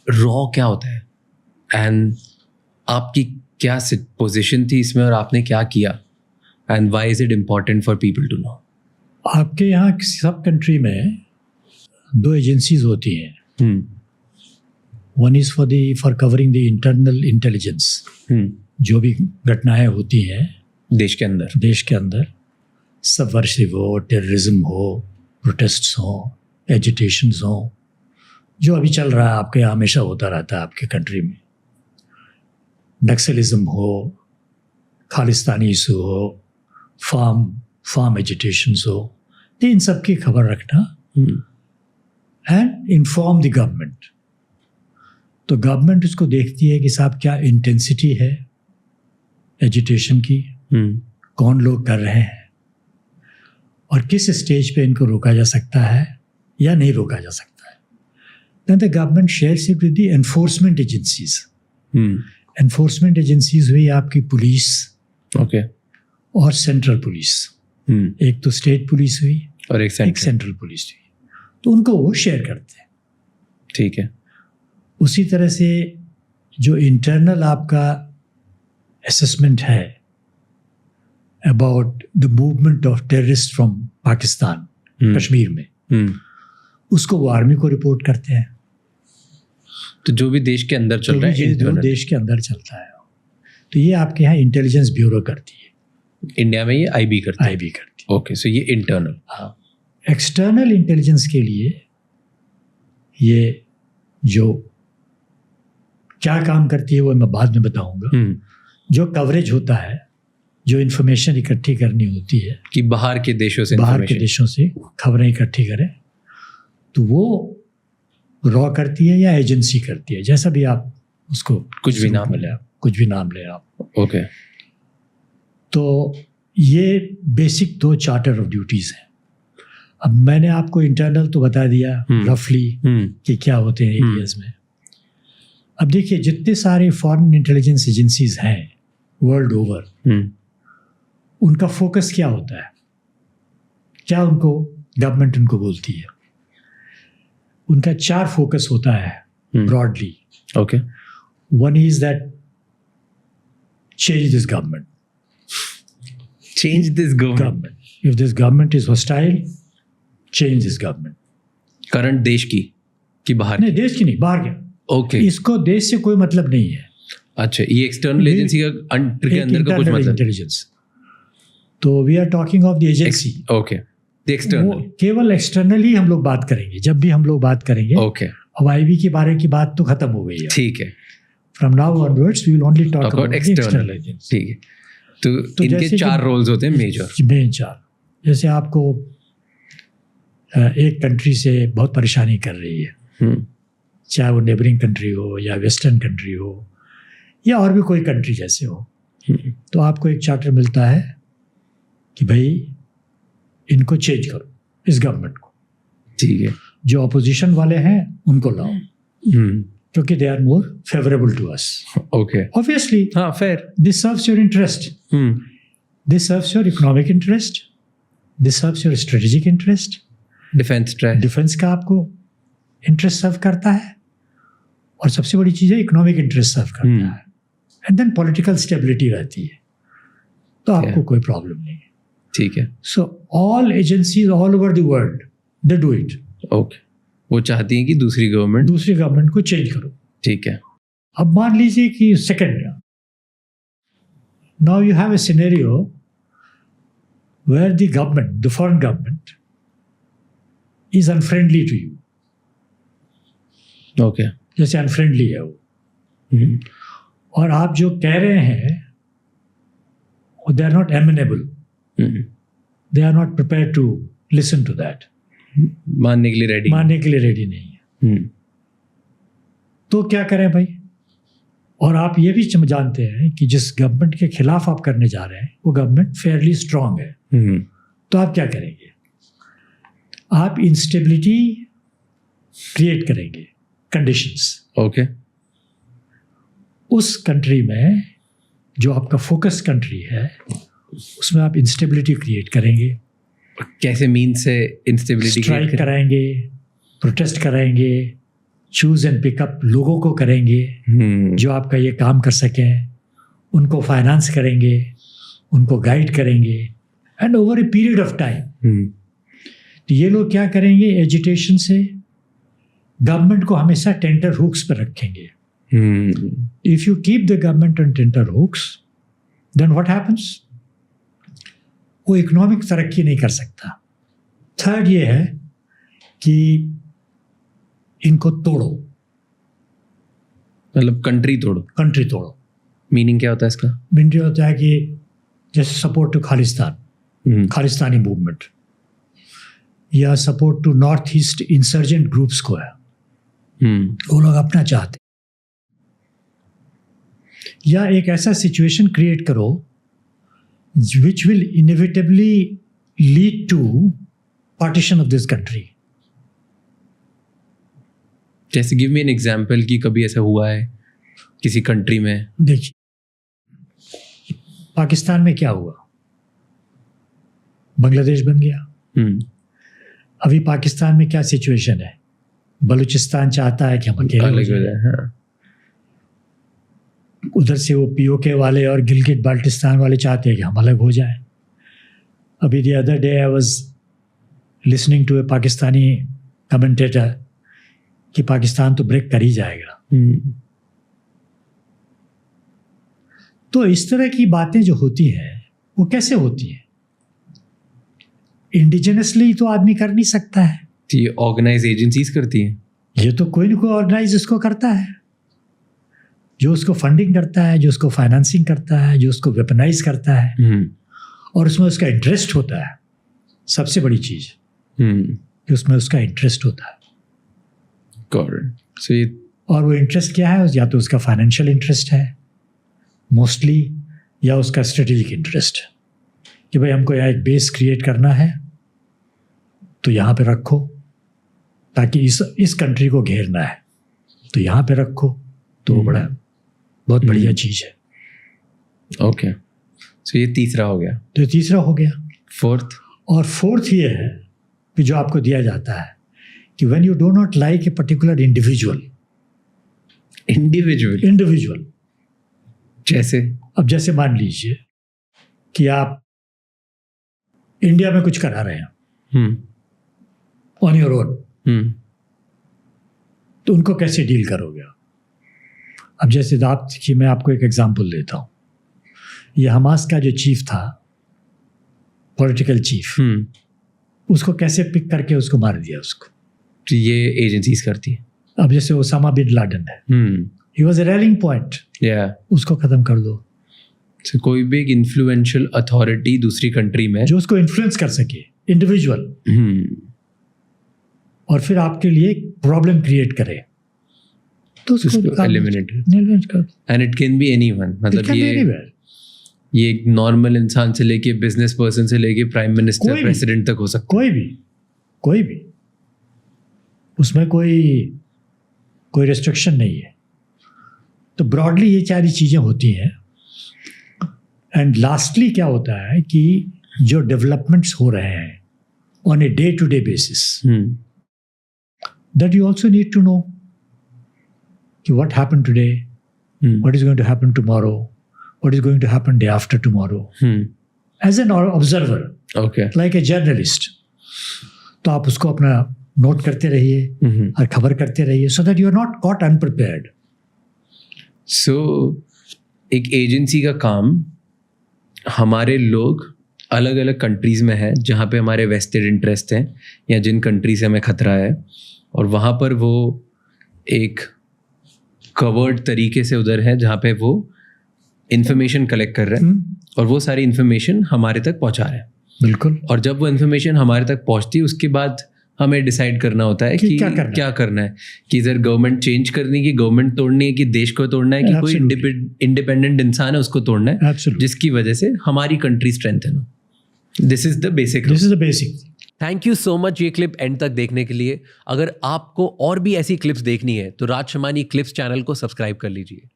Raw क्या होता है एंड आपकी क्या पोजीशन थी इसमें और आपने क्या किया and why is it important for people to know? आपके यहाँ सब कंट्री में 2 एजेंसीज होती हैं. One is for covering the internal intelligence, जो भी घटनाएं होती हैं देश के अंदर सबवर्सिव हो, टेररिज्म हो, प्रोटेस्ट्स हो, एजिटेशंस हो, जो अभी चल रहा है आपके यहाँ हमेशा होता रहता है आपके कंट्री में. नक्सलिज्म हो, खालिस्तानी इशू हो, फार्म एजिटेशंस हो, तो इन सब की खबर रखना एंड इन्फॉर्म द गवर्नमेंट. तो गवर्नमेंट उसको देखती है कि साहब क्या इंटेंसिटी है एजिटेशन की, कौन लोग कर रहे हैं और किस स्टेज पे इनको रोका जा सकता है या नहीं रोका जा सकता है. Then the government shares it with the enforcement agencies. Enforcement agencies हुई आपकी पुलिस और सेंट्रल पुलिस. एक तो स्टेट पुलिस हुई और एक सेंट्रल पुलिस हुई. तो उनको वो शेयर करते हैं. ठीक है. उसी तरह से जो इंटरनल आपका असेसमेंट है about the movement of terrorist from Pakistan Kashmir में, उसको वो आर्मी को रिपोर्ट करते हैं. तो जो भी देश के अंदर चल रहा है, जो देश के अंदर चलता है, तो ये आपके यहाँ इंटेलिजेंस ब्यूरो करती है. इंडिया में ये आईबी करती है. ओके, सो ये इंटरनल. हाँ. एक्सटर्नल इंटेलिजेंस के लिए ये जो क्या काम करती है वो मैं बाद में बताऊंगा. जो कवरेज होता है, जो इन्फॉर्मेशन इकट्ठी करनी होती है कि बाहर के देशों से खबरें इकट्ठी करें, तो वो रॉ करती है या एजेंसी करती है, जैसा भी आप उसको कुछ भी नाम ले आप. ओके. तो ये बेसिक 2 चार्टर ऑफ ड्यूटीज हैं. अब मैंने आपको इंटरनल तो बता दिया रफली कि क्या होते हैं एरियाज में. अब देखिए, जितने सारे फॉरेन इंटेलिजेंस एजेंसीज हैं वर्ल्ड ओवर, उनका फोकस क्या होता है, क्या उनको गवर्नमेंट उनको बोलती है. उनका 4 फोकस होता है broadly. Okay. One is that change this government. If this government is hostile, change this government. Current देश की कि बाहर? नहीं, देश की नहीं, बाहर क्या. ओके. इसको देश से कोई मतलब नहीं है. अच्छा, ये एक्सटर्नल एजेंसी के अंदर का कुछ मतलब? इंटेलिजेंस. तो we are talking of the agency. Okay. The external, केवल एक्सटर्नल ही हम लोग बात करेंगे जब भी हम लोग बात करेंगे. ओके. अब आईबी के बारे की बात तो खत्म हो गई है. ठीक है. From now onwards, we will only talk about external agency. ठीक है. तो इनके 4 रोल्स होते हैं मेन 4. जैसे आपको एक कंट्री से बहुत परेशानी कर रही है, चाहे वो नेबरिंग कंट्री हो या वेस्टर्न कंट्री हो या और भी कोई कंट्री जैसे हो, तो आपको एक चार्टर मिलता है कि भाई इनको चेंज करो, इस गवर्नमेंट को. ठीक है. जो अपोजिशन वाले हैं उनको लाओ, क्योंकि they are more favorable to us. Okay. Obviously. हाँ, fair. This serves your interest. This serves your economic interest. This serves your strategic interest. Defense का आपको interest serve करता है, और सबसे बड़ी चीज़ है economic interest serve करता है. And then political stability रहती है, तो आपको कोई problem नहीं है. ठीक है. So all agencies all over the world, they do it. Okay. वो चाहती हैं कि दूसरी गवर्नमेंट को चेंज करो. ठीक है. अब मान लीजिए कि second, now you have a scenario where the government, the foreign government is unfriendly to you. Okay. जैसे अनफ्रेंडली है वो, और आप जो कह रहे हैं they are not amenable, they are not prepare to listen to that. मानने के लिए रेडी नहीं है. तो क्या करें भाई. और आप ये भी जानते हैं कि जिस गवर्नमेंट के खिलाफ आप करने जा रहे हैं वो गवर्नमेंट फेयरली स्ट्रांग है. तो आप क्या करेंगे, आप इंस्टेबिलिटी क्रिएट करेंगे, कंडीशंस. ओके. उस कंट्री में जो आपका फोकस कंट्री है उसमें आप इंस्टेबिलिटी क्रिएट करेंगे. कैसे मीन से इंस्टेबिलिटी? स्ट्राइक कराएंगे, प्रोटेस्ट कराएंगे, चूज एंड पिकअप लोगों को करेंगे जो आपका ये काम कर सकें, उनको फाइनेंस करेंगे, उनको गाइड करेंगे, and over a period of time तो ये लोग क्या करेंगे, एजुटेशन से गवर्नमेंट को हमेशा टेंडर हुक्स पर रखेंगे. If you keep the government on tender hooks then what happens, वो इकोनॉमिक तरक्की नहीं कर सकता. थर्ड ये है कि इनको तोड़ो, मतलब कंट्री तोड़ो. मीनिंग क्या होता है इसका? मीनिंग होता है कि जैसे support to Khalistan, Khalistani movement, या support to north east insurgent groups को है, वो लोग अपना चाहते. या एक ऐसा सिचुएशन क्रिएट करो which will inevitably lead to partition of this country. जैसे गिव मी एन एग्जांपल कि कभी ऐसा हुआ है किसी कंट्री में. देखिए पाकिस्तान में क्या हुआ, बांग्लादेश बन गया. अभी पाकिस्तान में क्या सिचुएशन है, बलूचिस्तान चाहता है कि हम अकेले हो जाए. उधर से वो पीओके वाले और गिलगिट बाल्टिस्तान वाले चाहते हैं कि हम अलग हो जाए. अभी the other day I was listening to a Pakistani commentator कि पाकिस्तान तो ब्रेक कर ही जाएगा. तो इस तरह की बातें जो होती हैं वो कैसे होती हैं? इंडिजिनसली तो आदमी कर नहीं सकता है, ये ऑर्गेनाइज एजेंसीज करती हैं. ये तो कोई ना कोई ऑर्गेनाइज इसको करता है, जो उसको फंडिंग करता है, जो उसको फाइनेंसिंग करता है, जो उसको वेपनाइज करता है, और उसमें उसका इंटरेस्ट होता है. सबसे बड़ी चीज कि उसमें उसका इंटरेस्ट होता है. So और वो इंटरेस्ट क्या है, या तो उसका फाइनेंशियल इंटरेस्ट है मोस्टली, या उसका स्ट्रेटेजिक इंटरेस्ट है कि भाई हमको यहाँ एक बेस क्रिएट करना है तो यहाँ पे रखो, ताकि इस कंट्री को घेरना है तो यहाँ पे रखो. तो वो बहुत बढ़िया चीज़ है. ओके, सो ये तीसरा हो गया. तो तीसरा हो गया. फोर्थ ये है कि जो आपको दिया जाता है कि when you do not like a particular individual. जैसे अब जैसे मान लीजिए कि आप इंडिया में कुछ करा रहे हैं ऑन योर ओन, तो उनको कैसे डील करोगे? अब जैसे कि मैं आपको एक एग्जांपल देता हूँ. ये हमास का जो चीफ था, पॉलिटिकल चीफ, उसको कैसे पिक करके उसको मार दिया उसको. तो ये एजेंसीज करती है. अब जैसे ओसामा बिन लादेन है, he was a railing point, उसको खत्म कर दो. so, कोई भी एक इन्फ्लुएंशियल अथॉरिटी दूसरी कंट्री में जो उसको इन्फ्लुएंस कर सके, इंडिविजुअल, और फिर आपके लिए प्रॉब्लम क्रिएट करे, तो उसको एलिमिनेट कर. And it can be anyone, मतलब ये एक नॉर्मल इंसान से लेके बिजनेस पर्सन से लेके प्राइम मिनिस्टर, प्रेसिडेंट तक हो सकता है. कोई भी उसमें कोई रेस्ट्रिक्शन नहीं है. तो ब्रॉडली ये सारी चीज़ें होती हैं. एंड लास्टली क्या होता है कि जो डेवलपमेंट्स हो रहे हैं on a day to day basis, that you also need to know कि what happen today, what is going to happen tomorrow, what is going to happen day after tomorrow, as an observer, like a journalist. तो आप उसको अपना note करते रहिए और खबर करते रहिए, so that you are not caught unprepared. So एक एजेंसी का काम, हमारे लोग अलग अलग कंट्रीज़ में है जहाँ पे हमारे वेस्टेड इंटरेस्ट हैं या जिन कंट्री से हमें खतरा है, और वहाँ पर वो एक कवर्ड तरीके से उधर है जहाँ पे वो इन्फॉर्मेशन कलेक्ट कर रहे हैं और वो सारी इन्फॉर्मेशन हमारे तक पहुँचा रहे हैं. बिल्कुल. और जब वो इन्फॉर्मेशन हमारे तक पहुँचती है उसके बाद हमें डिसाइड करना होता है कि क्या करना है, कि इधर गवर्नमेंट चेंज करनी है, कि गवर्नमेंट तोड़नी है, कि देश को तोड़ना है, कि कोई इंडिपेंडेंट इंसान है उसको तोड़ना है, जिसकी वजह से हमारी कंट्री स्ट्रेंथन हो. This is the basic. Thank you so much ये क्लिप एंड तक देखने के लिए. अगर आपको और भी ऐसी क्लिप्स देखनी है तो राज शमानी क्लिप्स चैनल को सब्सक्राइब कर लीजिए.